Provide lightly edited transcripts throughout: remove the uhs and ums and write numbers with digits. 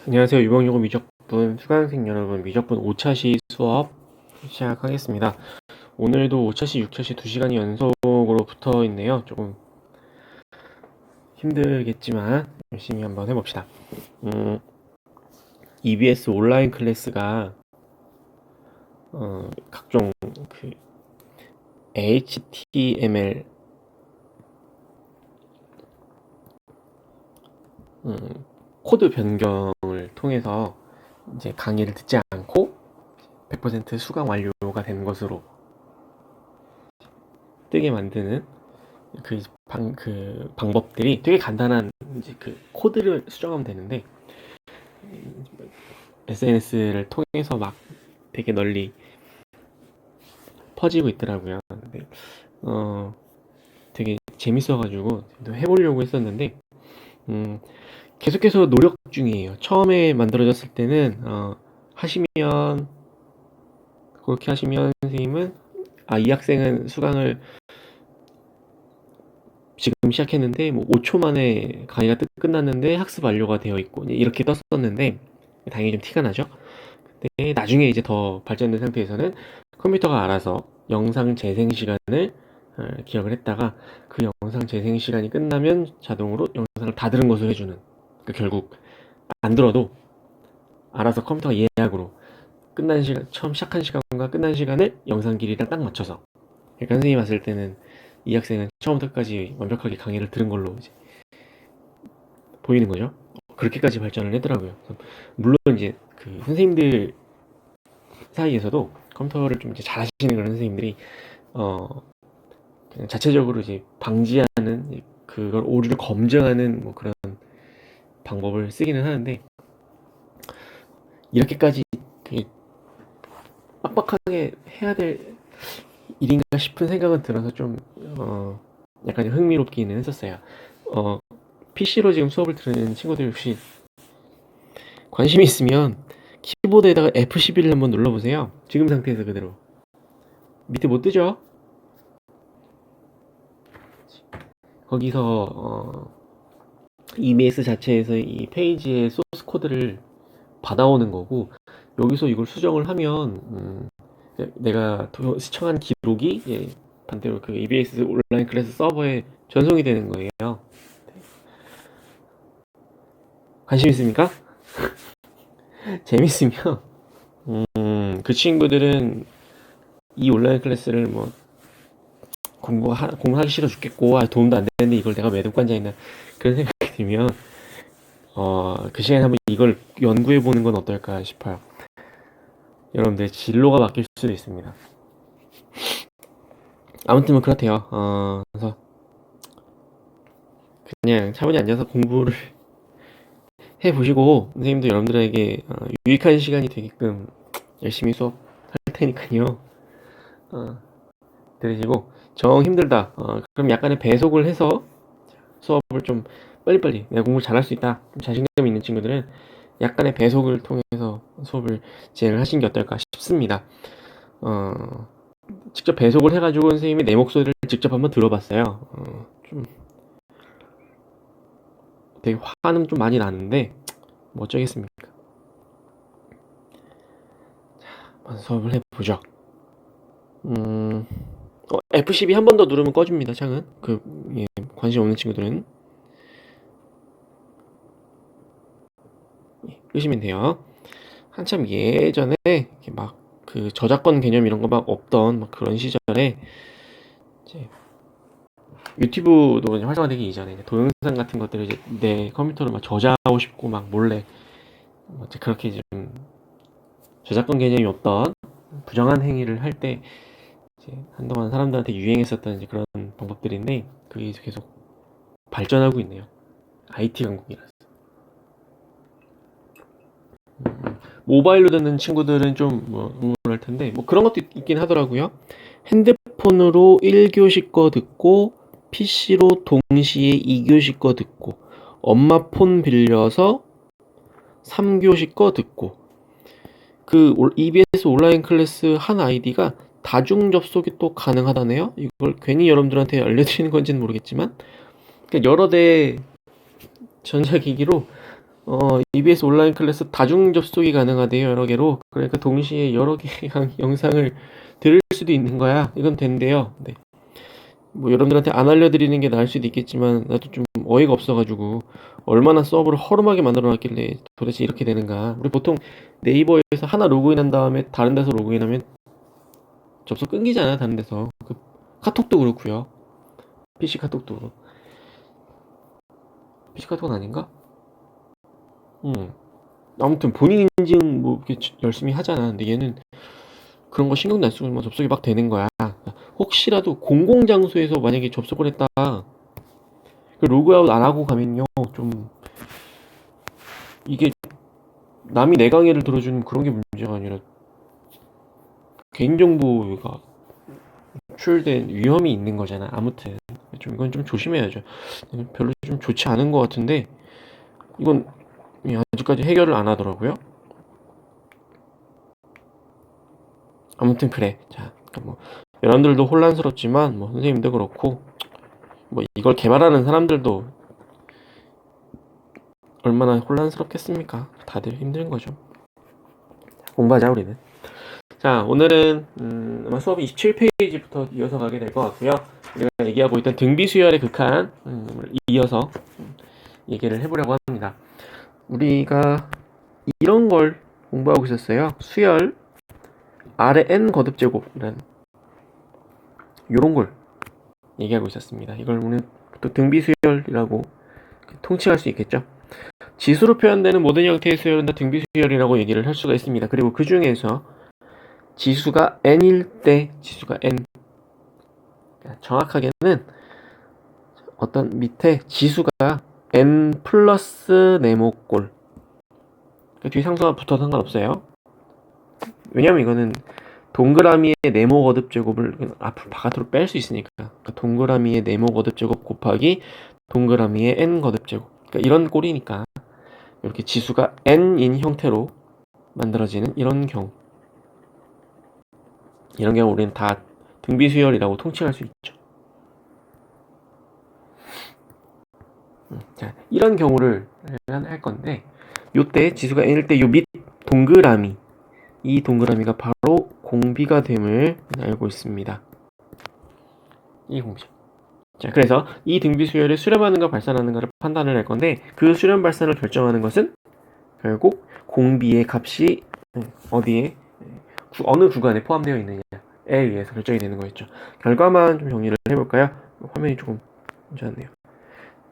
안녕하세요. 유병유고 미적분 수강생 여러분, 미적분 5차시 수업 시작하겠습니다. 오늘도 5차시, 6차시 2시간이 연속으로 붙어 있네요. 조금 힘들겠지만 열심히 한번 해봅시다. EBS 온라인 클래스가 각종 그 HTML 코드 변경을 통해서 이제 강의를 듣지 않고 100% 수강 완료가 된 것으로 뜨게 만드는 그 방법들이 되게 간단한 이제 그 코드를 수정하면 되는데 SNS를 통해서 막 되게 널리 퍼지고 있더라고요. 근데 되게 재밌어가지고 해보려고 했었는데 계속해서 노력 중이에요. 처음에 만들어졌을 때는 하시면 그렇게 하시면 선생님은 이 학생은 수강을 지금 시작했는데 뭐 5초 만에 강의가 끝났는데 학습 완료가 되어 있고 이렇게 떴었는데 당연히 좀 티가 나죠. 근데 나중에 이제 더 발전된 상태에서는 컴퓨터가 알아서 영상 재생 시간을 기억을 했다가 그 영상 재생 시간이 끝나면 자동으로 영상을 다 들은 것으로 해주는, 그러니까 결국 안 들어도 알아서 컴퓨터가 예약으로 끝난 시간, 처음 시작한 시간과 끝난 시간을 영상 길이랑 딱 맞춰서, 그러니까 선생님이 봤을 때는 이 학생은 처음부터 끝까지 완벽하게 강의를 들은 걸로 이제 보이는 거죠. 그렇게까지 발전을 했더라고요. 물론 이제 그 선생님들 사이에서도 컴퓨터를 좀 이제 잘하시는 그런 선생님들이 그냥 자체적으로 이제 방지하는, 그걸 오류를 검증하는 뭐 그런 방법을 쓰기는 하는데, 이렇게까지 되게 빡빡하게 해야 될 일인가 싶은 생각은 들어서 좀 약간 흥미롭기는 했었어요. PC로 지금 수업을 들으는 친구들 혹시 관심이 있으면 키보드에다가 F11을 한번 눌러보세요. 지금 상태에서 그대로. 밑에 못 뜨죠? 거기서 EBS 자체에서 이 페이지의 소스 코드를 받아오는 거고, 여기서 이걸 수정을 하면 내가 시청한 기록이 반대로 그 EBS 온라인 클래스 서버에 전송이 되는 거예요. 관심 있습니까? 재밌으면 그 친구들은 이 온라인 클래스를 뭐 공부하기 싫어 죽겠고 도움도 안 되는데 이걸 내가 왜 듣고 앉아있나 그런 생각이 들면 그 시간에 한번 이걸 연구해 보는 건 어떨까 싶어요. 여러분들 진로가 바뀔 수도 있습니다. 아무튼 뭐 그렇대요. 그래서 그냥 차분히 앉아서 공부를 해보시고, 선생님도 여러분들에게 유익한 시간이 되게끔 열심히 수업할 테니까요. 들으시고, 정 힘들다, 그럼 약간의 배속을 해서 수업을 좀 빨리빨리, 내가 공부를 잘할 수 있다, 자신감 있는 친구들은 약간의 배속을 통해서 수업을 진행을 하시는 게 어떨까 싶습니다. 직접 배속을 해가지고 선생님이 내 목소리를 직접 한번 들어봤어요. 좀 되게 화는 좀 많이 나는데 뭐 어쩌겠습니까. 자, 한번 수업을 해보죠. F12 한 번 더 누르면 꺼집니다. 창은 관심 없는 친구들은 끄시면 돼요. 한참 예전에 막 그 저작권 개념 이런 거 막 없던 막 그런 시절에 이제 유튜브도 활성화되기 이전에 동영상 같은 것들을 이제 내 컴퓨터로 막 저장하고 싶고 막 몰래 그렇게 좀 저작권 개념이 없던 부정한 행위를 할 때 한동안 사람들한테 유행했었던 이제 그런 방법들인데, 그게 계속 발전하고 있네요. IT 강국이라서. 모바일로 듣는 친구들은 좀 우울할 텐데 뭐 그런 것도 있긴 하더라고요. 핸드폰으로 1교시 거 듣고 PC로 동시에 2교시 거 듣고 엄마 폰 빌려서 3교시 거 듣고, 그 EBS 온라인 클래스 한 아이디가 다중 접속이 또 가능하다네요. 이걸 괜히 여러분들한테 알려드리는 건지는 모르겠지만, 그러니까 여러 대 전자기기로 EBS 온라인 클래스 다중 접속이 가능하대요. 여러 개로. 그러니까 동시에 여러 개의 영상을 들을 수도 있는 거야. 이건 된대요. 네. 뭐 여러분들한테 안 알려드리는 게 나을 수도 있겠지만 나도 좀 어이가 없어가지고 얼마나 서버를 허름하게 만들어놨길래 도대체 이렇게 되는가. 우리 보통 네이버에서 하나 로그인한 다음에 다른 데서 로그인하면 접속 끊기잖아. 다른 데서. 카톡도 그렇고요. PC 카톡도. PC 카톡은 아닌가? 아무튼 본인 인증 뭐 이렇게 열심히 하잖아. 근데 얘는 그런 거 신경도 안 쓰고 접속이 막 되는 거야. 혹시라도 공공장소에서 만약에 접속을 했다. 그 로그아웃 안 하고 가면요. 좀 이게 남이 내 강의를 들어주는 그런 게 문제가 아니라 개인정보가 유출된 위험이 있는 거잖아. 아무튼 좀 이건 좀 조심해야죠. 별로 좀 좋지 않은 것 같은데 이건 아직까지 해결을 안 하더라고요. 아무튼 그래. 자, 뭐 여러분들도 혼란스럽지만 뭐 선생님도 그렇고 뭐 이걸 개발하는 사람들도 얼마나 혼란스럽겠습니까? 다들 힘든 거죠. 공부하자 우리는. 자, 오늘은 아마 수업 27페이지부터 이어서 가게 될 것 같고요. 우리가 얘기하고 있던 등비수열의 극한 이어서 얘기를 해보려고 합니다. 우리가 이런 걸 공부하고 있었어요. 수열 아래 n 거듭제곱이라는 이런 걸 얘기하고 있었습니다. 이걸 오늘 또 등비수열이라고 통칭할 수 있겠죠. 지수로 표현되는 모든 형태의 수열은 다 등비수열이라고 얘기를 할 수가 있습니다. 그리고 그 중에서 지수가 n일 때 지수가 n 정확하게는 어떤 밑에 지수가 n 플러스 네모꼴 뒤에 상수가 붙어도 상관없어요. 왜냐면 이거는 동그라미의 네모 거듭 제곱을 앞으로 바깥으로 뺄 수 있으니까. 그러니까 동그라미의 네모 거듭 제곱 곱하기 동그라미의 n 거듭 제곱. 그러니까 이런 꼴이니까 이렇게 지수가 n인 형태로 만들어지는 이런 경우 우리는 다 등비수열이라고 통칭할 수 있죠. 자, 이런 경우를 할 건데 요때 지수가 n일 때 요 밑 동그라미 이 동그라미가 바로 공비가 됨을 알고 있습니다. 이 공비. 자, 그래서 이 등비수열을 수렴하는가 발산하는가를 판단을 할 건데 그 수렴 발산을 결정하는 것은 결국 공비의 값이 어디에 어느 구간에 포함되어 있느냐에 의해서 결정이 되는 거였죠. 결과만 좀 정리를 해볼까요? 화면이 조금 괜찮네요.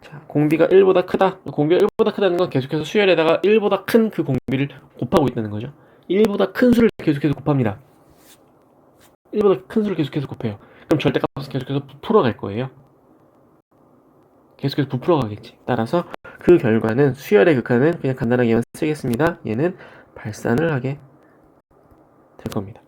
자, 공비가 1보다 크다. 공비가 1보다 크다는 건 계속해서 수열에다가 1보다 큰 그 공비를 곱하고 있다는 거죠. 1보다 큰 수를 계속해서 곱합니다. 1보다 큰 수를 계속해서 곱해요. 그럼 절대값은 계속해서 부풀어 갈 거예요. 계속해서 부풀어 가겠지. 따라서 그 결과는 수열의 극한은 그냥 간단하게만 쓰겠습니다. 얘는 발산을 하게 될 겁니다.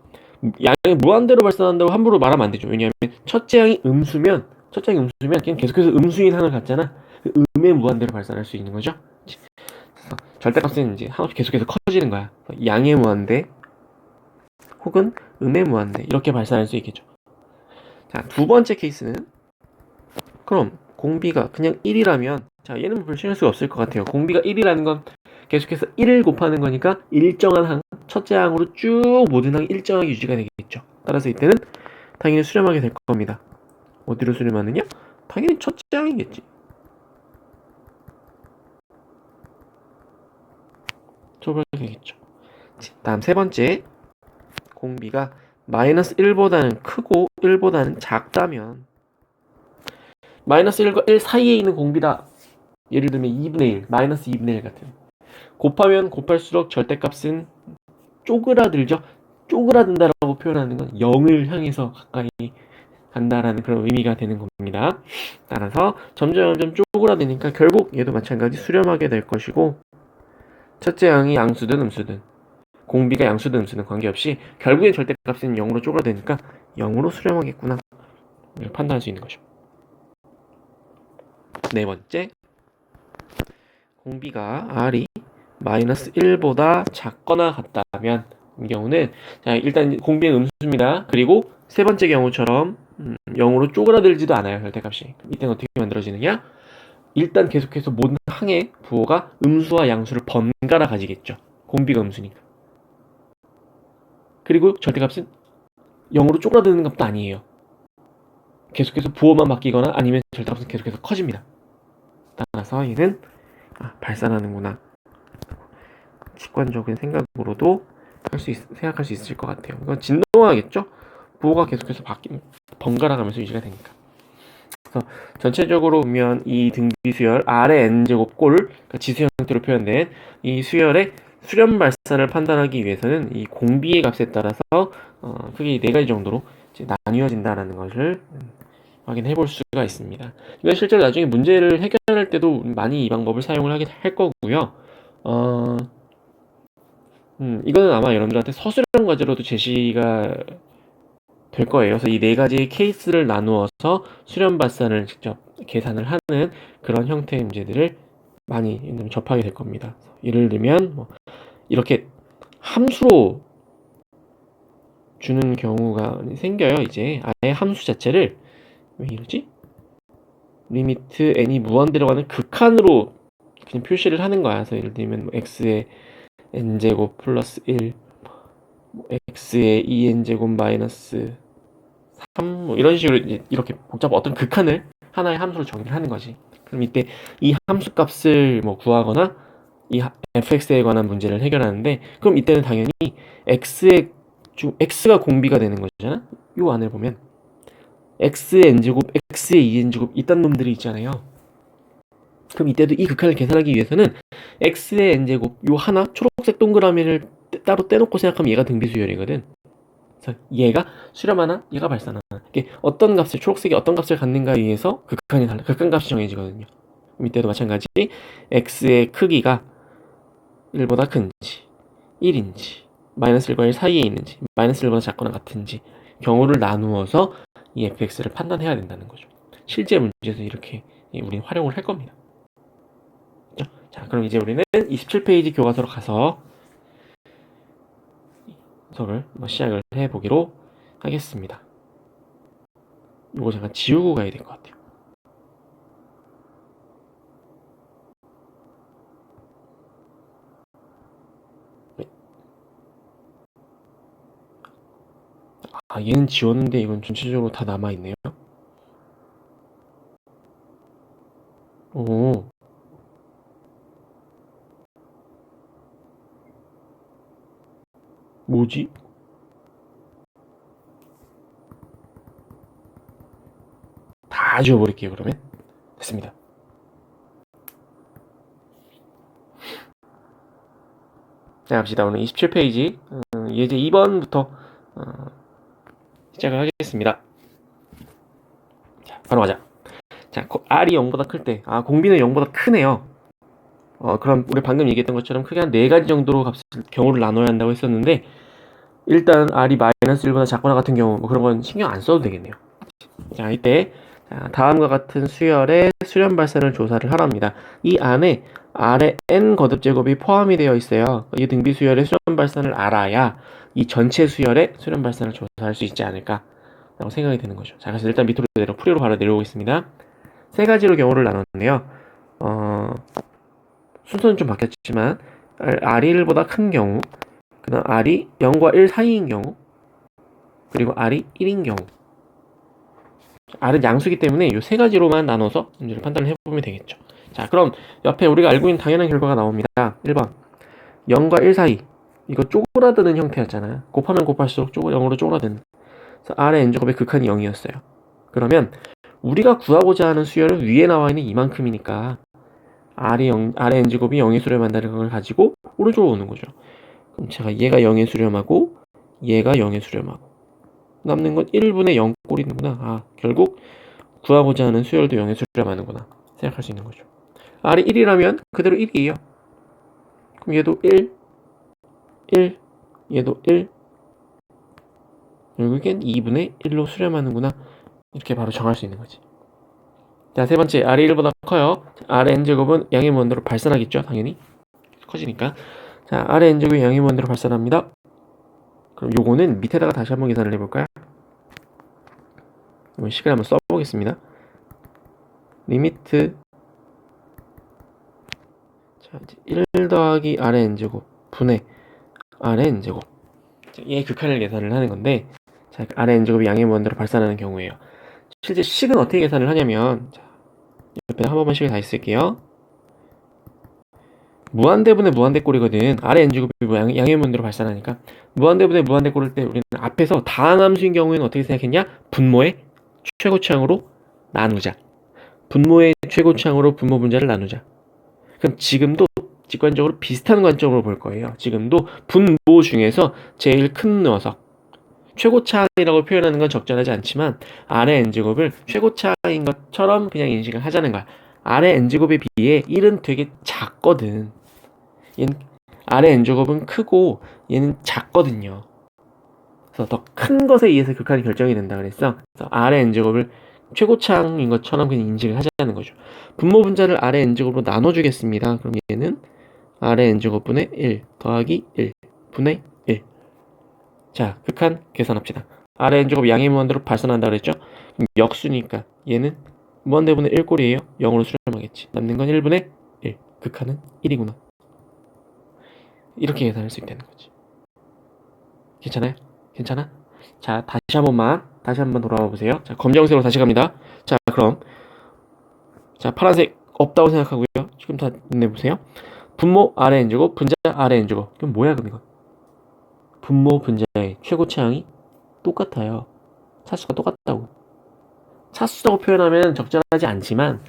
양이 무한대로 발산한다고 함부로 말하면 안 되죠. 왜냐하면 첫째 양이 음수면 그냥 계속해서 음수인 항을 갖잖아. 그 음의 무한대로 발산할 수 있는 거죠. 그래서 절대값은 이제 한없이 계속해서 커지는 거야. 양의 무한대 혹은 음의 무한대 이렇게 발산할 수 있겠죠. 자, 두 번째 케이스는 그럼 공비가 그냥 1이라면 자, 얘는 별 신경 수가 없을 것 같아요. 공비가 1이라는 건 계속해서 1을 곱하는 거니까 일정한 항, 첫째 항으로 쭉 모든 항이 일정하게 유지가 되겠죠. 따라서 이때는 당연히 수렴하게 될 겁니다. 어디로 수렴하느냐? 당연히 첫째 항이겠지. 초벌되겠죠. 다음 세 번째 공비가 마이너스 1보다는 크고 1보다는 작다면 마이너스 1과 1 사이에 있는 공비다. 예를 들면 2분의 1, 마이너스 2분의 1 같은 곱하면 곱할수록 절대값은 쪼그라들죠. 쪼그라든다라고 표현하는 건 0을 향해서 가까이 간다라는 그런 의미가 되는 겁니다. 따라서 점점 쪼그라드니까 결국 얘도 마찬가지 수렴하게 될 것이고 첫째 항이 양수든 음수든 공비가 양수든 음수든 관계없이 결국엔 절대값은 0으로 쪼그라드니까 0으로 수렴하겠구나 판단할 수 있는 거죠. 네 번째 공비가 R이 마이너스 1보다 작거나 같다면 이 경우는 자, 일단 공비는 음수입니다. 그리고 세 번째 경우처럼 0으로 쪼그라들지도 않아요. 절대값이. 이때는 어떻게 만들어지느냐? 일단 계속해서 모든 항의 부호가 음수와 양수를 번갈아 가지겠죠. 공비가 음수니까. 그리고 절대값은 0으로 쪼그라드는 값도 아니에요. 계속해서 부호만 바뀌거나 아니면 절대값은 계속해서 커집니다. 따라서 얘는 발산하는구나. 직관적인 생각으로도 생각할 수 있을 것 같아요. 이건 진동하겠죠? 부호가 계속해서 번갈아 가면서 유지가 되니까. 그래서 전체적으로 보면 이 등비 수열 R의 n제곱 꼴, 그러니까 지수 형태로 표현된 이 수열의 수렴 발산을 판단하기 위해서는 이 공비의 값에 따라서 크게 4가지 정도로 이제 나뉘어진다라는 것을 확인해 볼 수가 있습니다. 이건 실제로 나중에 문제를 해결할 때도 많이 이 방법을 사용을 할 거고요. 이거는 아마 여러분들한테 서술형 과제로도 제시가 될 거예요. 그래서 이 4가지 케이스를 나누어서 수렴 발산을 직접 계산을 하는 그런 형태의 문제들을 많이 접하게 될 겁니다. 예를 들면 이렇게 함수로 주는 경우가 생겨요. 이제 아예 함수 자체를 왜 이러지? 리미트 n이 무한대로 가는 극한으로 그냥 표시를 하는 거야. 그래서 예를 들면 x의 n제곱 플러스 1, x의 2n제곱 마이너스 3, 이런 식으로 이렇게 복잡한 어떤 극한을 하나의 함수로 정의를 하는 거지. 그럼 이때 이 함수 값을 구하거나 이 fx에 관한 문제를 해결하는데, 그럼 이때는 당연히 x가 공비가 되는 거잖아. 요 안을 보면 x의 n제곱, x의 2n제곱 이딴 놈들이 있잖아요. 그럼 이때도 이 극한을 계산하기 위해서는 x의 n제곱 요 하나 초록색 동그라미를 따로 떼놓고 생각하면 얘가 등비수열이거든. 그래서 얘가 수렴 하나, 얘가 발산 하나. 이게 어떤 값을, 초록색이 어떤 값을 갖는가에 의해서 극한이 달라. 극한값이 정해지거든요. 그럼 이때도 마찬가지 x의 크기가 1보다 큰지, 1인지, 마이너스 1과 1 사이에 있는지, 마이너스 1보다 작거나 같은지 경우를 나누어서 이 fx를 판단해야 된다는 거죠. 실제 문제에서 이렇게 우리는 활용을 할 겁니다. 자, 그럼 이제 우리는 27페이지 교과서로 가서 수업을 시작을 해보기로 하겠습니다. 이거 잠깐 지우고 가야 될 것 같아요. 네. 얘는 지웠는데 이건 전체적으로 다 남아있네요. 오. 뭐지? 다 지워버릴게요, 그러면. 됐습니다. 자, 갑시다. 오늘 27페이지. 이제 2번부터 시작을 하겠습니다. 자, 바로 가자. 자, R이 0보다 클 때, 공비는 0보다 크네요. 그럼 우리 방금 얘기했던 것처럼 크게 한 4가지 정도로 경우를 나눠야 한다고 했었는데, 일단 R이 마이너스 1보다 작거나 같은 경우, 그런 건 신경 안 써도 되겠네요. 자, 이때 다음과 같은 수열의 수렴 발산을 조사를 하랍니다. 이 안에 R의 n 거듭제곱이 포함이 되어 있어요. 이 등비 수열의 수렴 발산을 알아야 이 전체 수열의 수렴 발산을 조사할 수 있지 않을까 라고 생각이 드는 거죠. 자, 그래서 일단 밑으로 풀이로 바로 내려오겠습니다. 3가지로 경우를 나눴네요. 순서는 좀 바뀌었지만 R이 1보다 큰 경우, 그 다음 R이 0과 1 사이인 경우, 그리고 R이 1인 경우. R은 양수기 때문에 이 3가지로만 나눠서 문제를 판단을 해보면 되겠죠. 자, 그럼 옆에 우리가 알고 있는 당연한 결과가 나옵니다. 1번 0과 1 사이, 이거 쪼그라드는 형태였잖아요. 곱하면 곱할수록 0으로 쪼그라드는. 그래서 R의 n제곱의 극한이 0이었어요. 그러면 우리가 구하고자 하는 수열은 위에 나와 있는 이만큼이니까 R의 n제곱이 0에 수렴한다는 걸 가지고 오른쪽으로 오는 거죠. 그럼 제가 얘가 0에 수렴하고 얘가 0에 수렴하고 남는 건 1분의 0 꼴이는구나. 결국 구하고자 하는 수열도 0에 수렴하는구나 생각할 수 있는 거죠. R이 1이라면 그대로 1이에요. 그럼 얘도 1, 1, 얘도 1, 결국엔 2분의 1로 수렴하는구나, 이렇게 바로 정할 수 있는 거지. 자, 세 번째, R이 1보다 커요. R의 n제곱은 양의 무한대로 발산하겠죠, 당연히. 커지니까. 자, R의 n제곱이 양의 무한대로 발산합니다. 그럼 요거는 밑에다가 다시 한번 계산을 해볼까요? 시간 한번 써보겠습니다. 리미트 자, 이제 1 더하기 R의 n제곱 분의 R의 n제곱. 자, 얘의 극한을 계산을 하는 건데, 자, R의 n제곱이 양의 무한대로 발산하는 경우에요. 실제 식은 어떻게 계산을 하냐면, 자, 옆에 한 번만 식을 다시 쓸게요. 무한대분의 무한대꼴이거든. R의 n제곱이 양의 무한대로 발산하니까. 무한대분의 무한대꼴일 때 우리는 앞에서 다항함수인 경우에는 어떻게 생각했냐? 분모의 최고차항으로 나누자. 분모의 최고차항으로 분모 분자를 나누자. 그럼 지금도 직관적으로 비슷한 관점으로 볼 거예요. 지금도 분모 중에서 제일 큰 녀석, 최고차항이라고 표현하는 건 적절하지 않지만 R의 n제곱을 최고차항인 것처럼 그냥 인식을 하자는 거야. R의 n제곱에 비해 1은 되게 작거든. 얘는 R의 n제곱은 크고 얘는 작거든요. 그래서 더 큰 것에 의해서 극한이 결정이 된다 그랬어. 그래서 R의 n제곱을 최고차항인 것처럼 그냥 인식을 하자는 거죠. 분모 분자를 R의 n제곱으로 나눠주겠습니다. 그럼 얘는 R의 n제곱분의 1 더하기 1 분의 1. 자, 극한 계산합시다. R의 n제곱 양의 무한대로 발산한다 그랬죠? 그럼 역수니까 얘는 무한대분의 1꼴이에요. 0으로 수렴하겠지. 남는 건 1분의 1. 극한은 1이구나. 이렇게 계산할 수 있다는 거지. 괜찮아요? 괜찮아? 자, 다시 한번 돌아와 보세요. 자, 검정색으로 다시 갑니다. 자, 그럼 자, 파란색 없다고 생각하고요. 지금 다 내보세요. 분모 R의 n제곱, 분자 R의 n제곱. 그럼 뭐야, 그럼 이거? 분모 분자의 최고차항이 똑같아요. 차수가 똑같다고. 차수라고 표현하면 적절하지 않지만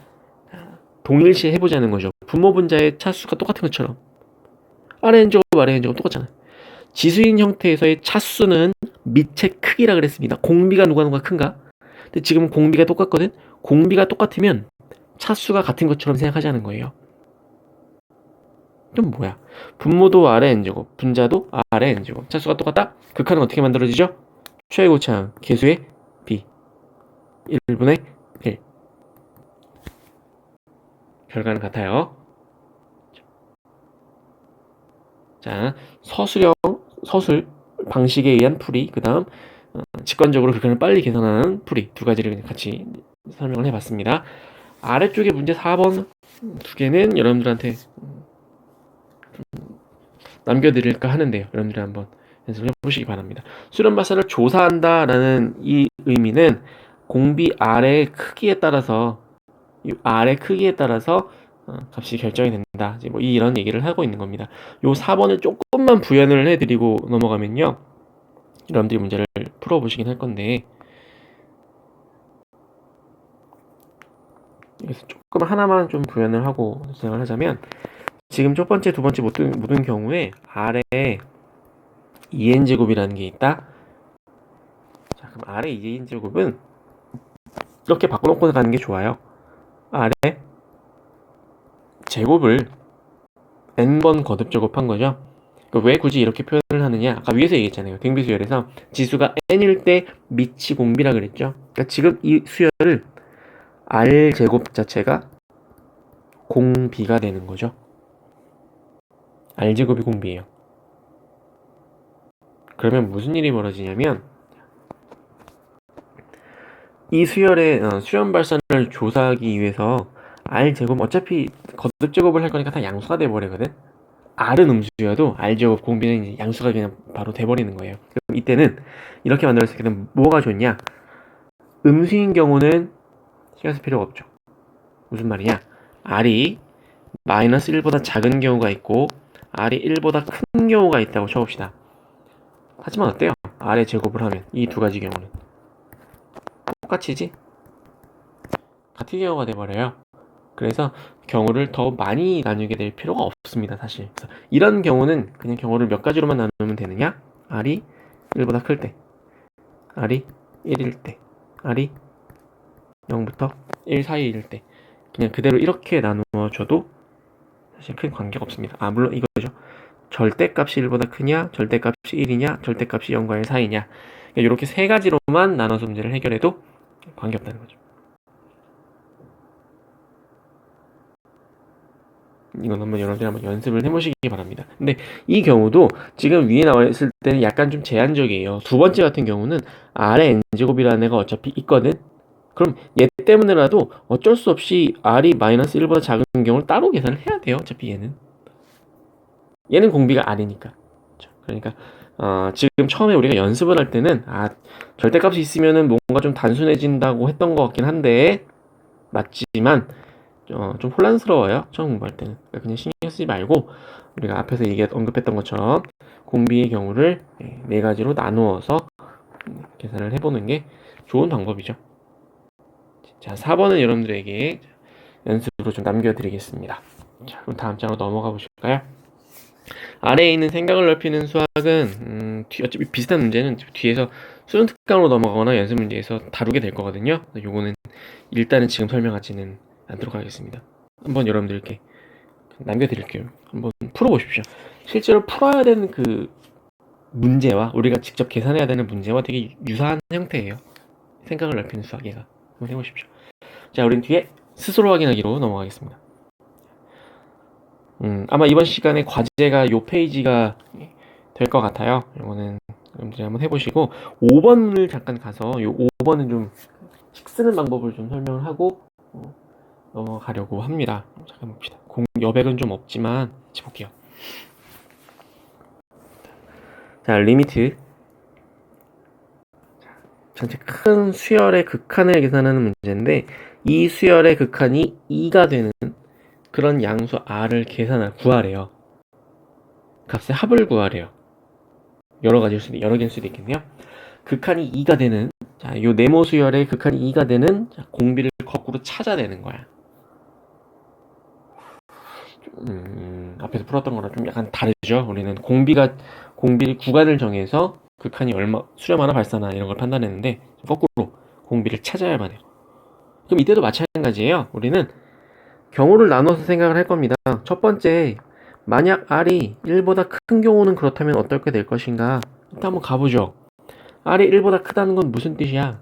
동일시 해보자는 거죠. 분모 분자의 차수가 똑같은 것처럼 R의 n제곱, R의 n제곱 똑같잖아요. 지수인 형태에서의 차수는 밑의 크기라 그랬습니다. 공비가 누가 큰가? 근데 지금 공비가 똑같거든? 공비가 똑같으면 차수가 같은 것처럼 생각하자는 거예요. 그럼 뭐야? 분모도 R의 n제곱, 분자도 R의 n제곱. 차수가 똑같다? 극한은 어떻게 만들어지죠? 최고차항 계수의 B 1분의 1. 결과는 같아요. 자, 서술 방식에 의한 풀이, 그 다음 직관적으로 극한을 빨리 계산하는 풀이, 두 가지를 같이 설명을 해봤습니다. 아래쪽에 문제 4번 두 개는 여러분들한테 남겨드릴까 하는데요. 여러분들이 한번 연습을 해보시기 바랍니다. 수렴 발산을 조사한다라는 이 의미는 공비 R의 크기에 따라서 값이 결정이 된다. 이제 뭐 이런 얘기를 하고 있는 겁니다. 요 4번을 조금만 부연을 해드리고 넘어가면요, 여러분들이 문제를 풀어보시긴 할 건데, 여기서 조금 하나만 좀 부연을 하고 진행을 하자면, 지금 첫 번째, 두 번째 모든 경우에 R에 2n제곱이라는 게 있다. 자, 그럼 R의 2n제곱은 이렇게 바꿔놓고 가는 게 좋아요. R의 제곱을 n번 거듭 제곱한 거죠. 그러니까 왜 굳이 이렇게 표현을 하느냐? 아까 위에서 얘기했잖아요. 등비수열에서 지수가 n일 때 밑이 공비라 그랬죠. 그러니까 지금 이 수열을 R제곱 자체가 공비가 되는 거죠. R제곱이 공비예요. 그러면 무슨 일이 벌어지냐면, 이 수열의 수렴 발산을 조사하기 위해서 R제곱, 어차피 거듭 제곱을 할 거니까 다 양수가 돼버리거든. R은 음수여도 R제곱 공비는 이제 양수가 그냥 바로 돼버리는 거예요. 그럼 이때는 이렇게 만들었을 때는 뭐가 좋냐? 음수인 경우는 신경 쓸 필요가 없죠. 무슨 말이냐? R이 마이너스 1보다 작은 경우가 있고 R이 1보다 큰 경우가 있다고 쳐봅시다. 하지만 어때요? R의 제곱을 하면 이 두 가지 경우는 똑같이지? 같은 경우가 돼버려요. 그래서 경우를 더 많이 나누게 될 필요가 없습니다, 사실. 그래서 이런 경우는 그냥 경우를 몇 가지로만 나누면 되느냐? R이 1보다 클 때, R이 1일 때, R이 0부터 1 사이일 때, 그냥 그대로 이렇게 나누어줘도 사실 큰 관계가 없습니다. 물론 이거죠. 절대값이 1보다 크냐, 절대값이 1이냐, 절대값이 0과 1 사이냐, 이렇게 세 가지로만 나눠서 문제를 해결해도 관계없다는 거죠. 이건 한번 여러분들 한번 연습을 해보시기 바랍니다. 근데 이 경우도 지금 위에 나와 있을 때는 약간 좀 제한적이에요. 두 번째 같은 경우는 R의 n제곱이라는 애가 어차피 있거든. 그럼 얘 때문에라도 어쩔 수 없이 R이 마이너스 1보다 작은 경우를 따로 계산을 해야 돼요. 어차피 얘는. 얘는 공비가 아니니까. 그러니까 지금 처음에 우리가 연습을 할 때는 절대값이 있으면은 뭔가 좀 단순해진다고 했던 것 같긴 한데 맞지만 좀 혼란스러워요. 처음 공부할 때는. 그러니까 그냥 신경 쓰지 말고 우리가 앞에서 언급했던 것처럼 공비의 경우를 네 가지로 나누어서 계산을 해보는 게 좋은 방법이죠. 자, 4번은 여러분들에게 연습으로 좀 남겨드리겠습니다. 자, 그럼 다음 장으로 넘어가 보실까요? 아래에 있는 생각을 넓히는 수학은 어차피 비슷한 문제는 뒤에서 수능 특강으로 넘어가거나 연습 문제에서 다루게 될 거거든요. 요거는 일단은 지금 설명하지는 않도록 하겠습니다. 한번 여러분들께 남겨드릴게요. 한번 풀어보십시오. 실제로 풀어야 되는 그 문제와 우리가 직접 계산해야 되는 문제와 되게 유사한 형태예요. 생각을 넓히는 수학이가. 한번 해보십시오. 자, 우린 뒤에 스스로 확인하기로 넘어가겠습니다. 아마 이번 시간에 과제가 요 페이지가 될 것 같아요. 이거는 여러분들이 한번 해보시고 5번을 잠깐 가서 요 5번은 좀 식 쓰는 방법을 좀 설명을 하고 넘어가려고 합니다. 잠깐 봅시다. 여백은 좀 없지만 같이 볼게요. 자, 리미트. 전체 큰 수열의 극한을 계산하는 문제인데 이 수열의 극한이 2가 되는 그런 양수 R을 구하래요. 값의 합을 구하래요. 여러 개일 수도 있겠네요. 극한이 2가 되는, 자, 요 네모 수열의 극한이 2가 되는 공비를 거꾸로 찾아내는 거야. 앞에서 풀었던 거랑 좀 약간 다르죠. 우리는 공비 구간을 정해서 극한이 수렴하나 발산하나 이런 걸 판단했는데 거꾸로 공비를 찾아야만 해요. 그럼 이때도 마찬가지예요. 우리는 경우를 나눠서 생각을 할 겁니다. 첫 번째, 만약 R이 1보다 큰 경우는 그렇다면 어떻게 될 것인가? 일단 한번 가보죠. R이 1보다 크다는 건 무슨 뜻이야?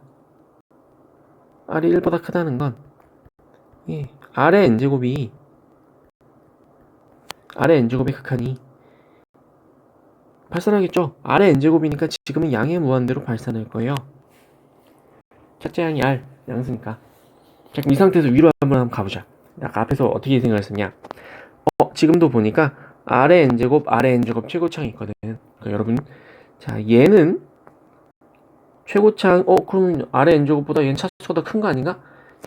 R이 1보다 크다는 건 R의 n제곱의 극한이 발산하겠죠? R의 n제곱이니까 지금은 양의 무한대로 발산할 거예요. 첫째 양이 R, 양수니까. 자, 그럼 이 상태에서 위로 한번 가보자. 아까 앞에서 어떻게 생각했었냐? 지금도 보니까 R의 n제곱 최고창이 있거든. 그러니까 여러분, 자, 얘는 최고창, 그러면 R의 n제곱보다 얘는 차수가 더 큰 거 아닌가?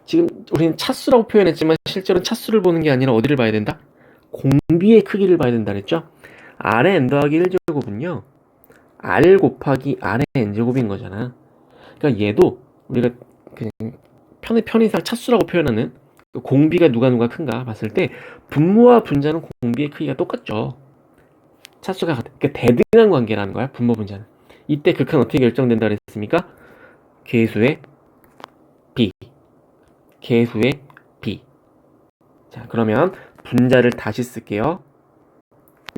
지금 우리는 차수라고 표현했지만 실제로는 차수를 보는 게 아니라 어디를 봐야 된다? 공비의 크기를 봐야 된다 그랬죠? R의 n 더하기 1제곱은요 R 곱하기 R의 n제곱인 거잖아. 그러니까 얘도 우리가 그냥 편의상 차수라고 표현하는 공비가 누가 큰가 봤을 때 분모와 분자는 공비의 크기가 똑같죠. 차수가 같아. 그러니까 대등한 관계라는 거야. 분모 분자는. 이때 극한 어떻게 결정된다 그랬습니까? 계수의 b. 자, 그러면 분자를 다시 쓸게요.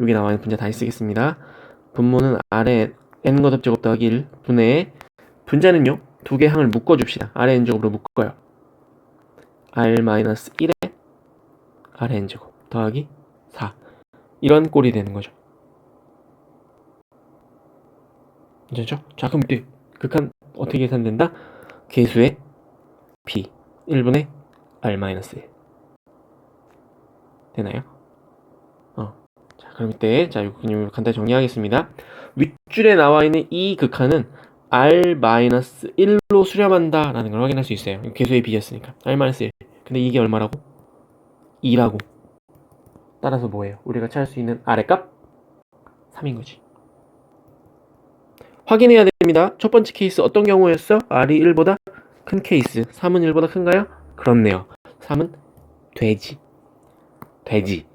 여기 나와 있는 분자 다시 쓰겠습니다. 분모는 R의 n거듭 제곱 더하기 1 분의 분자는요. 두 개 항을 묶어줍시다. R의 n제곱으로 묶어요. R-1에 R의 n제곱 더하기 4 이런 꼴이 되는 거죠. 괜찮죠? 자, 그럼 이때 극한 어떻게 계산된다? 계수의 b 1분의 R-1 되나요? 자, 그럼 이때 자, 이거 간단히 정리하겠습니다. 윗줄에 나와 있는 이 극한은 R-1로 수렴한다 라는 걸 확인할 수 있어요. 계수의 b였으니까 R-1. 근데 이게 얼마라고? 2라고. 따라서 뭐예요? 우리가 찾을 수 있는 R의 값? 3인 거지. 확인해야 됩니다. 첫 번째 케이스 어떤 경우였어? R이 1보다 큰 케이스. 3은 1보다 큰가요? 그렇네요. 3은 돼지.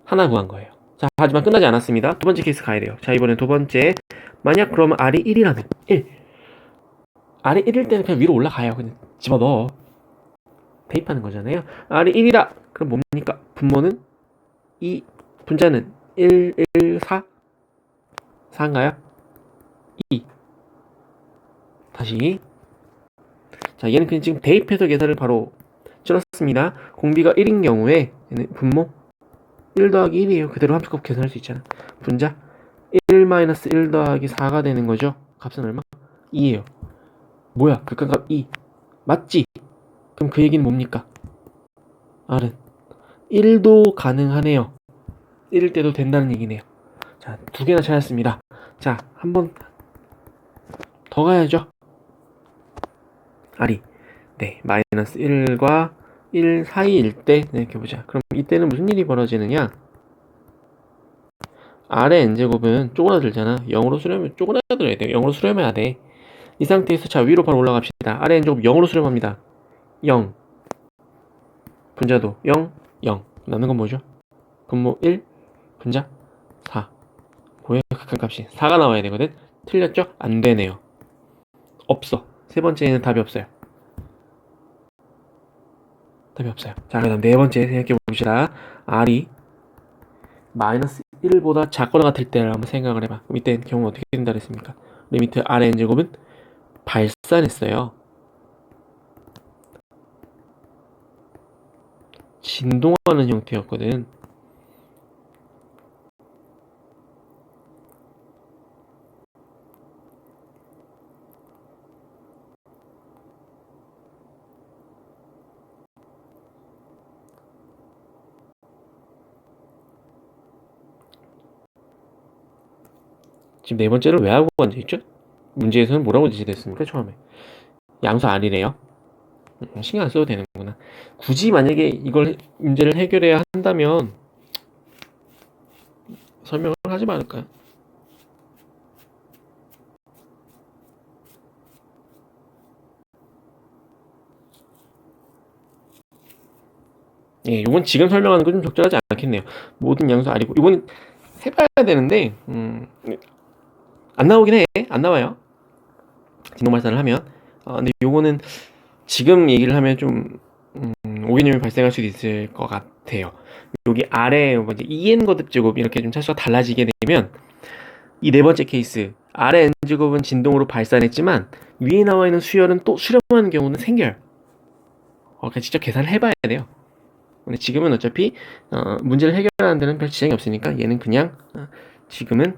하나 구한 거예요. 자, 하지만 끝나지 않았습니다. 두 번째 케이스 가야 돼요. 자, 이번엔 두 번째. 만약 그러면 R이 1이라면 1. R이 1일 때는 그냥 위로 올라가요. 그냥 집어넣어. 대입하는 거잖아요. R이 1이다. 그럼 뭡니까? 분모는 2, 분자는 1, 4? 4인가요? 2. 다시. 자, 얘는 그냥 지금 대입해서 계산을 바로 치렀습니다. 공비가 1인 경우에 얘는 분모 1 더하기 1이에요. 그대로 함수값 계산할 수 있잖아. 분자 1-1 더하기 4가 되는 거죠. 값은 얼마? 2예요. 뭐야? 극한값 2. 맞지? 그럼 그 얘기는 뭡니까? R은 1도 가능하네요. 1일 때도 된다는 얘기네요. 자, 두 개나 찾았습니다. 자, 한 번 더 가야죠. R이 네, 마이너스 1과 1 사이일 때 네, 이렇게 보자. 그럼 이때는 무슨 일이 벌어지느냐? R의 n제곱은 쪼그라들잖아. 0으로 수렴, 쪼그라들어야 돼요. 0으로 수렴해야 돼. 이 상태에서 자, 위로 바로 올라갑시다. R의 n제곱 0으로 수렴합니다. 0. 분자도 0, 0. 남는 건 뭐죠? 분모 1, 분자 4. 뭐예요? 극한값이 4가 나와야 되거든? 틀렸죠? 안 되네요. 없어. 세 번째에는 답이 없어요. 답이 없어요. 자, 그 다음 네 번째 생각해 봅시다. R이 마이너스 1보다 작거나 같을 때를 한번 생각을 해봐. 그럼 이때 경우 어떻게 된다 그랬습니까? 리미트 R의 n제곱은 발산했어요. 진동하는 형태였거든. 지금 네 번째를 왜 하고 앉아있죠? 문제에서는 뭐라고 지시됐습니까? 처음에 양수 R이래요. 신경 안 써도 되는구나. 굳이 만약에 이걸 문제를 해결해야 한다면 설명을 하지 말을까요? 예, 요건 지금 설명하는 거 좀 적절하지 않겠네요. 모든 양수 R이고 이건 해봐야 되는데 안 나오긴 해. 안 나와요. 진동 발산을 하면. 근데 요거는 지금 얘기를 하면 좀 오개념이 발생할 수도 있을 것 같아요. 여기 아래 이제 EN 거듭 제곱 이렇게 좀 차수가 달라지게 되면 이 네 번째 케이스 아래 N 제곱은 진동으로 발산했지만 위에 나와 있는 수열은 또 수렴하는 경우는 생겨요. 그러니까 직접 계산을 해봐야 돼요. 근데 지금은 어차피 문제를 해결하는 데는 별 지장이 없으니까 얘는 그냥 지금은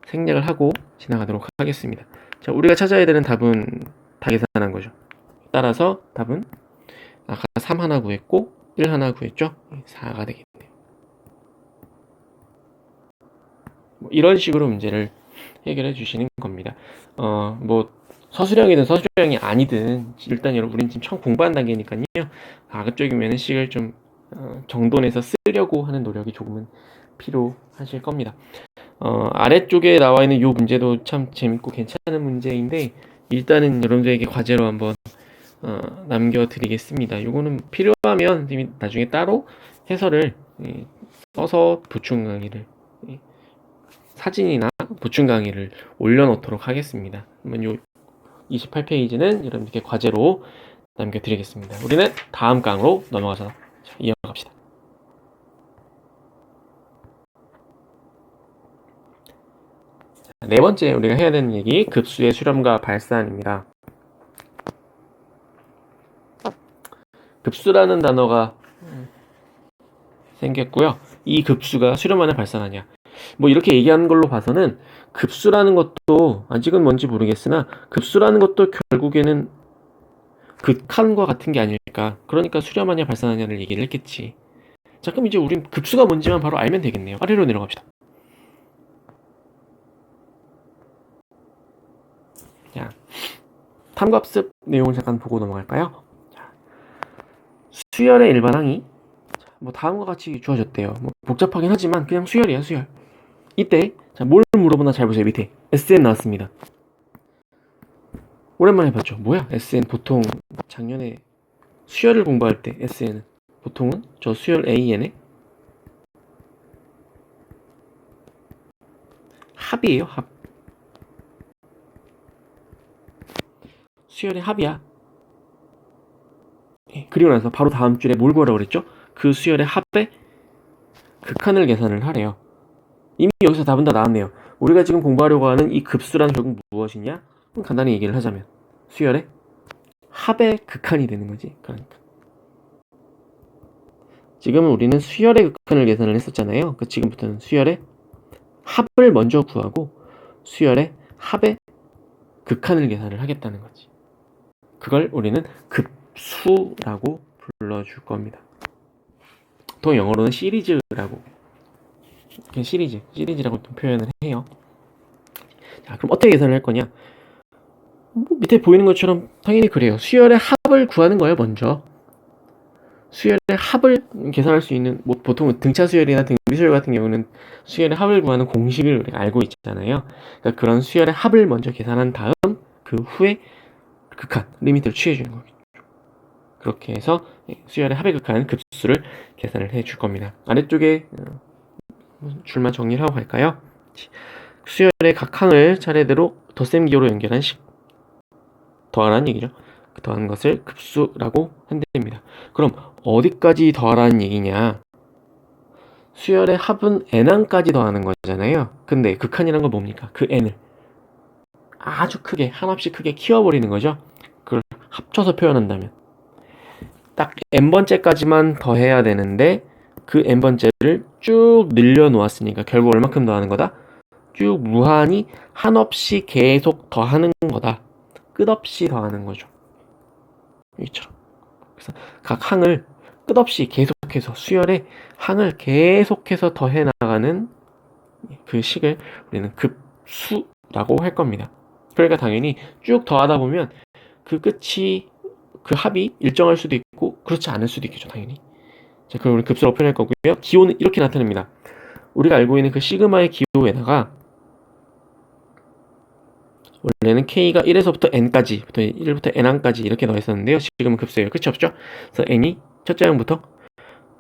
생략을 하고 지나가도록 하겠습니다. 자, 우리가 찾아야 되는 답은 다 계산한 거죠. 따라서 답은 아까 3 하나 구했고 1 하나 구했죠? 4가 되겠네요. 뭐 이런 식으로 문제를 해결해 주시는 겁니다. 뭐 서술형이든 서술형이 아니든 일단 여러분 우린 지금 처음 공부하는 단계니까요. 가급적이면 식을 좀 정돈해서 쓰려고 하는 노력이 조금은 필요하실 겁니다. 아래쪽에 나와 있는 이 문제도 참 재밌고 괜찮은 문제인데 일단은 여러분들에게 과제로 한번 남겨드리겠습니다. 이거는 필요하면 나중에 따로 해설을 써서 보충 강의를 사진이나 보충 강의를 올려놓도록 하겠습니다. 그러면 요 28페이지는 여러분들께 과제로 남겨드리겠습니다. 우리는 다음 강으로 넘어가서 이어갑시다. 네 번째 우리가 해야 되는 얘기 급수의 수렴과 발산입니다. 급수라는 단어가 생겼고요. 이 급수가 수렴하냐 발산하냐 뭐 이렇게 얘기하는 걸로 봐서는 급수라는 것도 아직은 뭔지 모르겠으나 급수라는 것도 결국에는 극한과 같은 게 아닐까. 그러니까 수렴하냐 발산하냐를 얘기를 했겠지. 자, 그럼 이제 우린 급수가 뭔지만 바로 알면 되겠네요. 아래로 내려갑시다. 자, 탐구학습 내용을 잠깐 보고 넘어갈까요? 자, 수열의 일반항이 뭐 다음과 같이 주어졌대요. 뭐 복잡하긴 하지만 그냥 수열이야, 수열. 이때 자, 뭘 물어보나 잘 보세요. 밑에 SN 나왔습니다. 오랜만에 봤죠. 뭐야? SN 보통 작년에 수열을 공부할 때 SN은 보통은 저 수열 AN의 합이에요. 합. 수열의 합이야. 그리고 나서 바로 다음 줄에 뭘 구하라고 그랬죠? 그 수열의 합의 극한을 계산을 하래요. 이미 여기서 답은 다 나왔네요. 우리가 지금 공부하려고 하는 이 급수란 결국 무엇이냐? 간단히 얘기를 하자면 수열의 합의 극한이 되는 거지. 그러니까 지금은 우리는 수열의 극한을 계산을 했었잖아요. 그러니까 지금부터는 수열의 합을 먼저 구하고 수열의 합의 극한을 계산을 하겠다는 거지. 그걸 우리는 급수라고 불러줄 겁니다. 보통 영어로는 시리즈라고 시리즈라고 표현을 해요. 자, 그럼 어떻게 계산을 할 거냐? 뭐 밑에 보이는 것처럼 당연히 그래요. 수열의 합을 구하는 거예요, 먼저. 수열의 합을 계산할 수 있는, 뭐 보통 등차 수열이나 등비 수열 같은 경우는 수열의 합을 구하는 공식을 우리가 알고 있잖아요. 그러니까 그런 수열의 합을 먼저 계산한 다음 그 후에 극한, 리미트를 취해주는 거겠죠. 그렇게 해서 수열의 합의 극한 급수를 계산을 해줄 겁니다. 아래쪽에 줄만 정리를 하고 갈까요? 수열의 각 항을 차례대로 덧셈 기호로 연결한 식, 더하라는 얘기죠. 그 더한 것을 급수라고 한답니다. 그럼 어디까지 더하라는 얘기냐? 수열의 합은 n항까지 더하는 거잖아요. 근데 극한이란 건 뭡니까? 그 n을 아주 크게, 한없이 크게 키워버리는 거죠. 그걸 합쳐서 표현한다면 딱 n번째까지만 더해야 되는데 그 n번째를 쭉 늘려놓았으니까 결국 얼마큼 더하는 거다? 쭉 무한히 한없이 계속 더하는 거다. 끝없이 더하는 거죠. 이처럼. 그래서 각 항을 끝없이 계속해서 수열의 항을 계속해서 더해 나가는 그 식을 우리는 급수라고 할 겁니다. 그러니까 당연히 쭉 더하다 보면 그 끝이, 그 합이 일정할 수도 있고 그렇지 않을 수도 있겠죠, 당연히. 자, 그럼 우리 급수라고 표현할 거고요. 기호는 이렇게 나타납니다. 우리가 알고 있는 그 시그마의 기호에다가 원래는 k가 1에서부터 n까지, 1부터 n항까지 이렇게 넣었었는데요. 지금은 급수예요. 끝이 없죠? 그래서 n이 첫째 항부터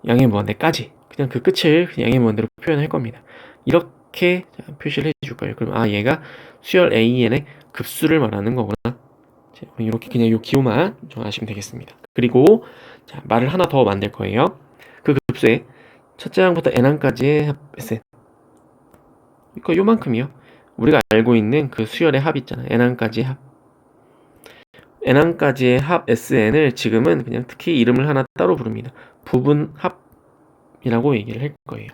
양의 무한대까지 그냥 그 끝을 양의 무한대로 표현할 겁니다. 이렇게 표시를 해줄 거예요. 그럼 얘가 수열 AN의 급수를 말하는 거구나. 자, 이렇게 그냥 이 기호만 정하시면 되겠습니다. 그리고 자, 말을 하나 더 만들 거예요. 그 급수에 첫째 항부터 n항까지의 합 SN, 그러니까 요만큼이요. 우리가 알고 있는 그 수열의 합 있잖아요. n항까지의 합. n항까지의 합 SN을 지금은 그냥 특히 이름을 하나 따로 부릅니다. 부분합이라고 얘기를 할 거예요.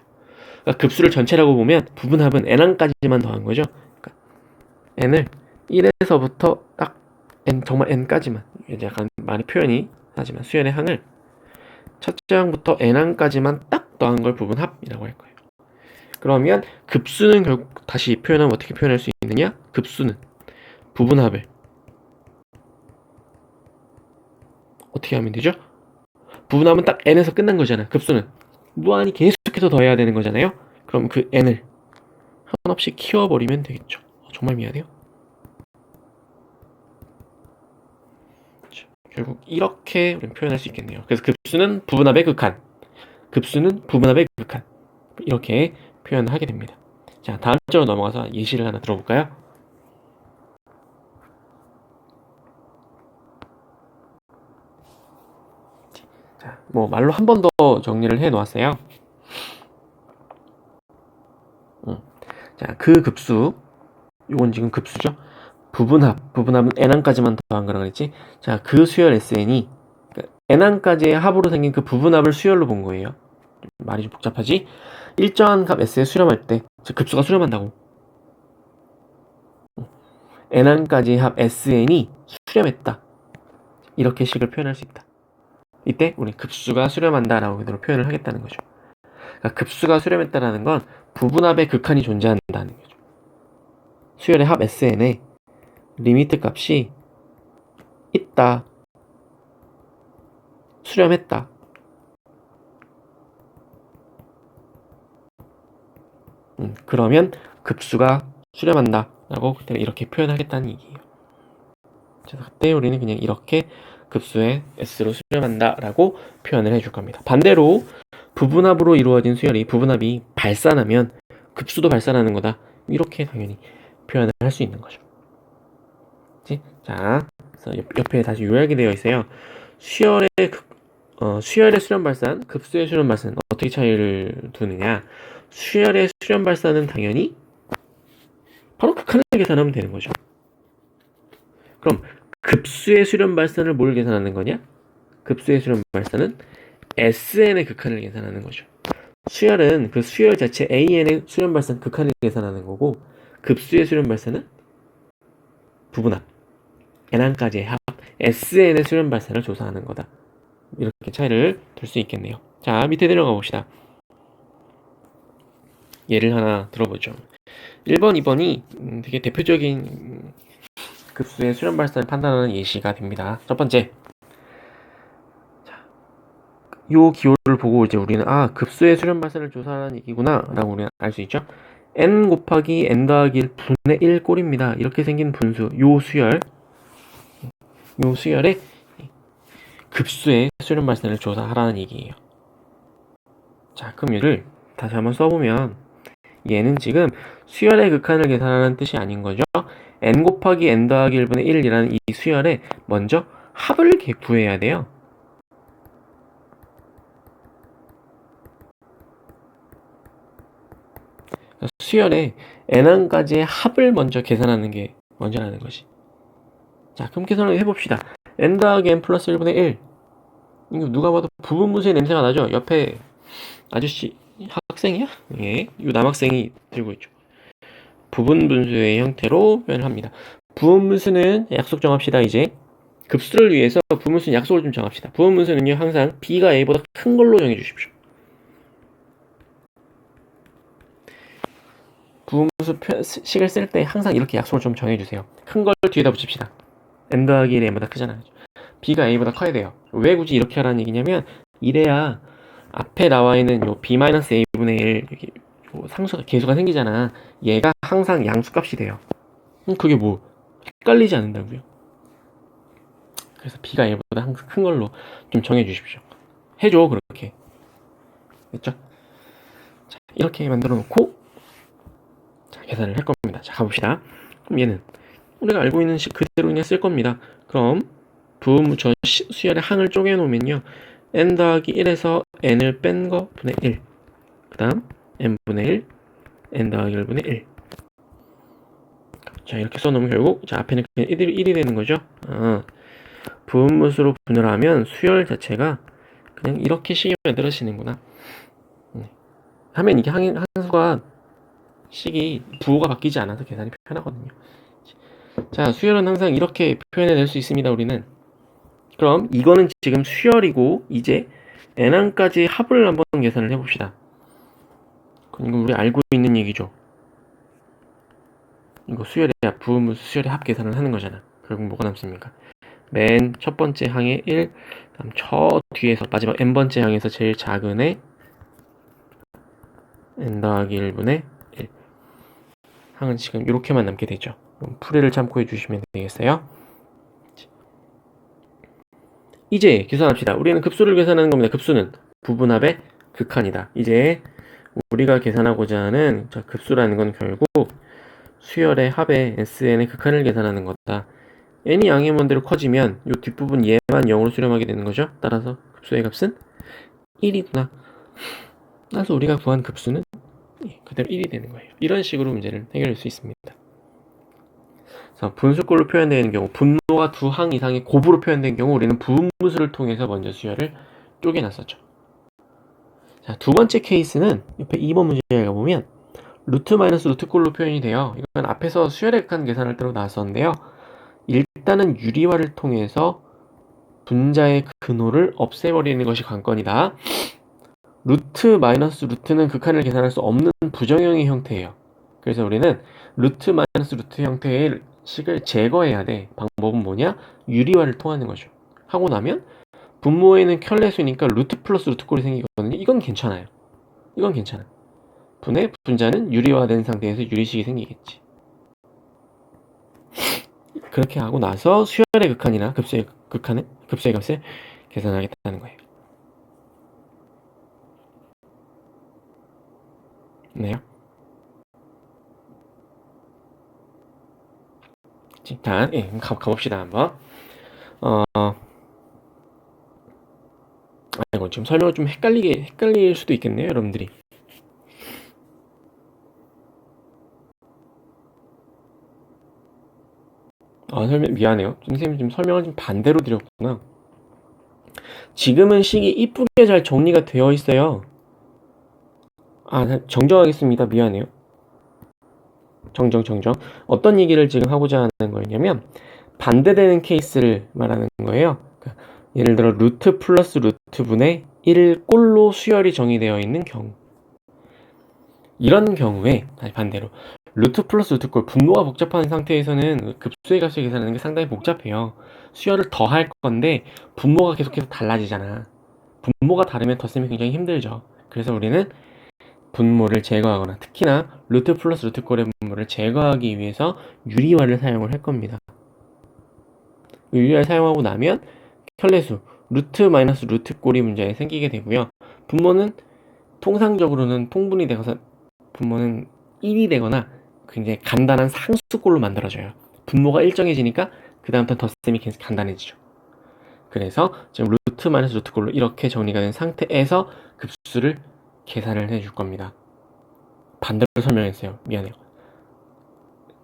그러니까 급수를 전체라고 보면 부분합은 n항까지만 더한 거죠. 그러니까 n을 1에서부터 딱 n, 정말 n까지만, 이제 약간 많이 표현이 하지만 수열의 항을 첫째 항부터 n항까지만 딱 더한 걸 부분합이라고 할 거예요. 그러면 급수는 결국 다시 표현하면 어떻게 표현할 수 있느냐? 급수는 부분합을 어떻게 하면 되죠? 부분합은 딱 n에서 끝난 거잖아요. 급수는 무한히 계속해서 더해야 되는 거잖아요. 그럼 그 n을 한없이 키워버리면 되겠죠. 정말 미안해요. 결국 이렇게 우리는 표현할 수 있겠네요. 그래서 급수는 부분합의 극한, 급수는 부분합의 극한, 이렇게 표현을 하게 됩니다. 자, 다음 쪽으로 넘어가서 예시를 하나 들어볼까요? 자, 뭐 말로 한 번 더 정리를 해 놓았어요. 자, 그 급수, 이건 지금 급수죠. 부분합은 n항까지만 더한 거라 그랬지. 자, 그 수열 SN이 n항까지의 합으로 생긴 그 부분합을 수열로 본 거예요. 말이 좀 복잡하지? 일정한 값 S에 수렴할 때 급수가 수렴한다고. n항까지의 합 SN이 수렴했다. 이렇게 식을 표현할 수 있다. 이때 우리 급수가 수렴한다라고 그대로 표현을 하겠다는 거죠. 그러니까 급수가 수렴했다라는 건 부분합의 극한이 존재한다는 거죠. 수열의 합 SN에 리미트 값이 있다, 수렴했다. 그러면 급수가 수렴한다 라고 이렇게 표현하겠다는 얘기예요. 그때 우리는 그냥 이렇게 급수의 S로 수렴한다 라고 표현을 해줄 겁니다. 반대로 부분합으로 이루어진 수열이, 부분합이 발산하면 급수도 발산하는 거다, 이렇게 당연히 표현을 할 수 있는 거죠. 그치? 자, 그래서 옆에 다시 요약이 되어 있어요. 수열의 수렴 발산, 급수의 수렴 발산 어떻게 차이를 두느냐? 수열의 수렴 발산은 당연히 바로 극한을 계산하면 되는 거죠. 그럼 급수의 수렴 발산을 뭘 계산하는 거냐? 급수의 수렴 발산은 SN의 극한을 계산하는 거죠. 수열은 그 수열 자체 AN의 수렴 발산 극한을 계산하는 거고, 급수의 수렴 발산은 부분합 n항까지의 합 SN의 수렴 발산을 조사하는 거다. 이렇게 차이를 둘 수 있겠네요. 자, 밑에 내려가 봅시다. 예를 하나 들어보죠. 1번, 2번이 되게 대표적인 급수의 수렴 발산을 판단하는 예시가 됩니다. 첫 번째, 요 기호를 보고 이제 우리는 급수의 수렴 발산을 조사하는 얘기구나 라고 우리는 알 수 있죠. n 곱하기 n 더하기 1 분의 1 꼴입니다. 이렇게 생긴 분수, 요 수열의 급수의 수렴 발산을 조사하라는 얘기예요. 자, 그럼 얘를 다시 한번 써보면 얘는 지금 수열의 극한을 계산하는 뜻이 아닌 거죠. n 곱하기 n 더하기 1분의 1이라는 이 수열에 먼저 합을 구해야 돼요. 수열에 n항까지의 합을 먼저 계산하는 게 먼저라는 것이. 자, 그럼 계산을 해봅시다. n 더하기 n 플러스 1분의 1. 이거 누가 봐도 부분분수의 냄새가 나죠? 옆에 아저씨 학생이야? 예, 이 남학생이 들고 있죠. 부분분수의 형태로 표현을 합니다. 부분분수는 약속 정합시다. 이제 급수를 위해서 부분분수는 약속을 좀 정합시다. 부분분수는요, 항상 b가 a보다 큰 걸로 정해 주십시오. 부분분수 식을 쓸 때 항상 이렇게 약속을 좀 정해주세요. 큰 걸 뒤에다 붙입시다. n 더하기 1이 n보다 크잖아요. b가 a보다 커야 돼요. 왜 굳이 이렇게 하라는 얘기냐면, 이래야 앞에 나와 있는 요 b-a분의 1 여기 상수가 계수가 생기잖아. 얘가 항상 양수값이 돼요. 그게 뭐 헷갈리지 않는다고요. 그래서 b가 a보다 항상 큰 걸로 좀 정해 주십시오. 해줘, 그렇게. 됐죠? 자, 이렇게 만들어 놓고 자, 계산을 할 겁니다. 자, 가봅시다. 그럼 얘는 우리가 알고 있는 식 그대로 그냥 쓸 겁니다. 그럼 저 수열의 항을 쪼개 놓으면요, n 더하기 1에서 n을 뺀 거 분의 1, 그 다음 n분의 1, n 더하기 1분의 1. 자, 이렇게 써놓으면 결국 자, 앞에는 그냥 1이 되는 거죠. 부분분수로 분열하면 수열 자체가 그냥 이렇게 식이 만들어지는구나. 하면 이게 항수가 식이 부호가 바뀌지 않아서 계산이 편하거든요. 자, 수열은 항상 이렇게 표현해낼 수 있습니다. 우리는. 그럼 이거는 지금 수열이고 이제 n항까지 합을 한번 계산을 해봅시다. 이거 우리 알고 있는 얘기죠. 이거 수열의 부분분수 수열의 합 계산을 하는 거잖아. 결국 뭐가 남습니까? 맨 첫 번째 항에 1, 다음 저 뒤에서 마지막 n번째 항에서 제일 작은 애 n 더하기 1분의 1. 항은 지금 이렇게만 남게 되죠. 풀이를 참고해 주시면 되겠어요. 이제 계산합시다. 우리는 급수를 계산하는 겁니다. 급수는 부분합의 극한이다. 이제 우리가 계산하고자 하는 자, 급수라는 건 결국 수열의 합의 SN의 극한을 계산하는 거다. n이 양의 먼대로 커지면 이 뒷부분 얘만 0으로 수렴하게 되는 거죠. 따라서 급수의 값은 1이구나. 따라서 우리가 구한 급수는 그대로 1이 되는 거예요. 이런 식으로 문제를 해결할 수 있습니다. 자, 분수꼴로 표현되는 경우, 분모가 두 항 이상의 곱으로 표현된 경우 우리는 부분분수를 통해서 먼저 수열을 쪼개놨었죠. 자, 두 번째 케이스는 옆에 2번 문제에 가보면 루트 마이너스 루트꼴로 표현이 돼요. 이건 앞에서 수열의 극한 계산할 때로 나왔었는데요. 일단은 유리화를 통해서 분자의 근호를 없애버리는 것이 관건이다. 루트 마이너스 루트는 극한을 계산할 수 없는 부정형의 형태예요. 그래서 우리는 루트 마이너스 루트 형태의 식을 제거해야 돼. 방법은 뭐냐? 유리화를 통하는 거죠. 하고 나면 분모에는 켤레수니까 루트 플러스 루트꼴이 생기거든요. 이건 괜찮아요. 이건 괜찮아. 분의 분자는 유리화된 상태에서 유리식이 생기겠지. 그렇게 하고 나서 수열의 극한이나 급수의 값을 계산하겠다는 거예요. 네요. 일단 가봅시다 한번. 이거 지금 설명을 좀 헷갈릴 수도 있겠네요, 여러분들이. 미안해요. 선생님이 지금 설명을 좀 반대로 드렸구나. 지금은 식이 이쁘게 잘 정리가 되어 있어요. 정정하겠습니다. 미안해요. 정정. 어떤 얘기를 지금 하고자 하는 거였냐면, 반대되는 케이스를 말하는 거예요. 그러니까 예를 들어 루트 플러스 루트 분의 1꼴로 수열이 정의되어 있는 경우, 이런 경우에 다시 반대로 루트 플러스 루트꼴, 분모가 복잡한 상태에서는 급수의 값을 계산하는 게 상당히 복잡해요. 수열을 더 할 건데 분모가 계속해서 달라지잖아. 분모가 다르면 덧셈이 굉장히 힘들죠. 그래서 우리는 분모를 제거하거나, 특히나 루트 플러스 루트꼴의 분모를 제거하기 위해서 유리화를 사용을 할 겁니다. 유리화를 사용하고 나면 켤레수 루트 마이너스 루트꼴이 문제에 생기게 되고요. 분모는 통상적으로는 통분이 되어서 분모는 1이 되거나 굉장히 간단한 상수꼴로 만들어져요. 분모가 일정해지니까 그 다음부터 덧셈이 계속 간단해지죠. 그래서 지금 루트 마이너스 루트꼴로 이렇게 정리가 된 상태에서 급수를 계산을 해줄 겁니다. 반대로 설명했어요. 미안해요.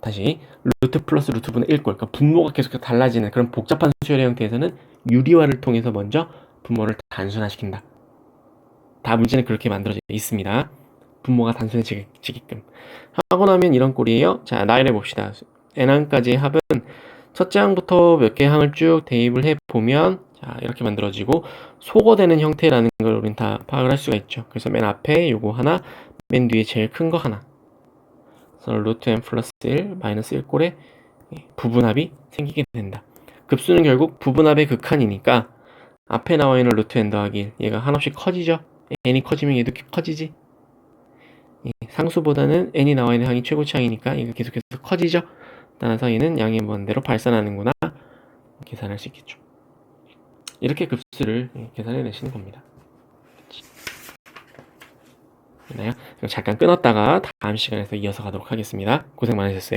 다시 루트 플러스 루트분의 1꼴, 그러니까 분모가 계속 달라지는 그런 복잡한 수열의 형태에서는 유리화를 통해서 먼저 분모를 단순화시킨다. 다 문제는 그렇게 만들어져 있습니다. 분모가 단순해지게끔 하고 나면 이런 꼴이에요. 자, 나열해 봅시다. n항까지의 합은 첫째 항부터 몇 개의 항을 쭉 대입을 해보면 자, 이렇게 만들어지고 소거되는 형태라는 걸 우린 다 파악을 할 수가 있죠. 그래서 맨 앞에 요거 하나, 맨 뒤에 제일 큰 거 하나, 그래서 루트 n 플러스 1 마이너스 1꼴의 부분합이 생기게 된다. 급수는 결국 부분합의 극한이니까 앞에 나와 있는 루트 n 더하기 1, 얘가 한없이 커지죠. n이 커지면 얘도 커지지. 상수보다는 n이 나와 있는 항이 최고치 항이니까 얘가 계속해서 커지죠. 따라서 얘는 양의 무한대로 발산하는구나 계산할 수 있겠죠. 이렇게 급수를 계산해 내시는 겁니다. 됐나요? 잠깐 끊었다가 다음 시간에서 이어서 가도록 하겠습니다. 고생 많으셨어요.